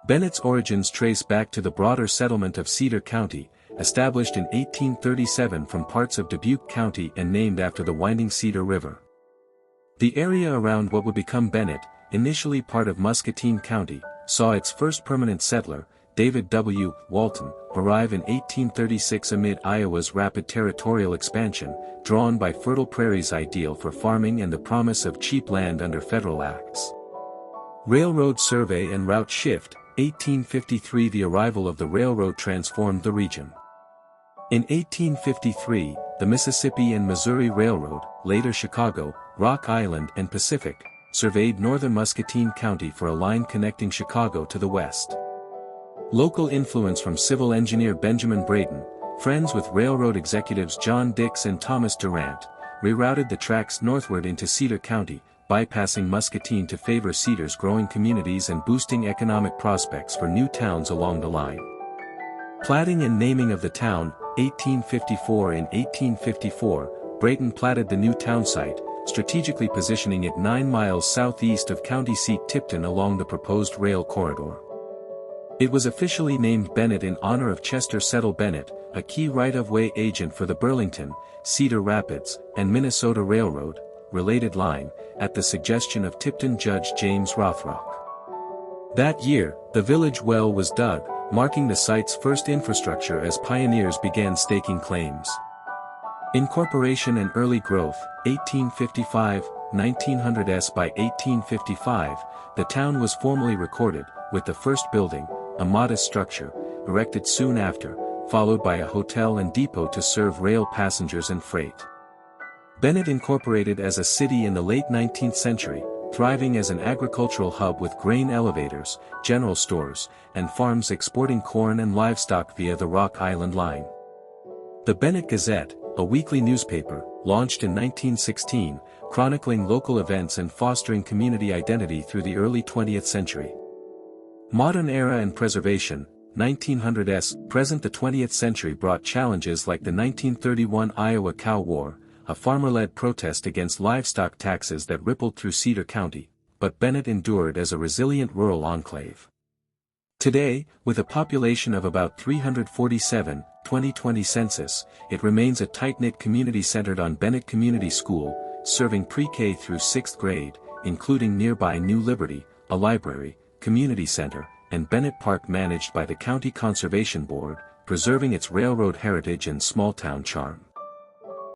Bennett's origins trace back to the broader settlement of Cedar County, established in 1837 from parts of Dubuque County and named after the winding Cedar River. The area around what would become Bennett, initially part of Muscatine County, saw its first permanent settler, David W. Walton, arrive in 1836 amid Iowa's rapid territorial expansion, drawn by fertile prairies ideal for farming and the promise of cheap land under federal acts. Railroad Survey and Route Shift, 1853. The arrival of the railroad transformed the region. In 1853, the Mississippi and Missouri Railroad, later Chicago, Rock Island and Pacific, surveyed northern Muscatine County for a line connecting Chicago to the west. Local influence from civil engineer Benjamin Brayton, friends with railroad executives John Dix and Thomas Durant, rerouted the tracks northward into Cedar County, bypassing Muscatine to favor Cedar's growing communities and boosting economic prospects for new towns along the line. Platting and naming of the town, 1854. In 1854, Brayton platted the new town site, strategically positioning it 9 miles southeast of county seat Tipton along the proposed rail corridor. It was officially named Bennett in honor of Chester Settle Bennett, a key right-of-way agent for the Burlington, Cedar Rapids, and Minnesota Railroad, related line, at the suggestion of Tipton Judge James Rothrock. That year, the village well was dug, marking the site's first infrastructure as pioneers began staking claims. Incorporation and early growth, 1855, 1900s. By 1855, the town was formally recorded, with the first building, a modest structure, erected soon after, followed by a hotel and depot to serve rail passengers and freight. Bennett incorporated as a city in the late 19th century, thriving as an agricultural hub with grain elevators, general stores, and farms exporting corn and livestock via the Rock Island Line. The Bennett Gazette, a weekly newspaper, launched in 1916, chronicling local events and fostering community identity through the early 20th century. Modern era and preservation, 1900s. Present. The 20th century brought challenges like the 1931 Iowa Cow War, a farmer-led protest against livestock taxes that rippled through Cedar County, but Bennett endured as a resilient rural enclave. Today, with a population of about 347, 2020 census, it remains a tight-knit community centered on Bennett Community School, serving pre-K through 6th grade, including nearby New Liberty, a library, community center, and Bennett Park managed by the County Conservation Board, preserving its railroad heritage and small-town charm.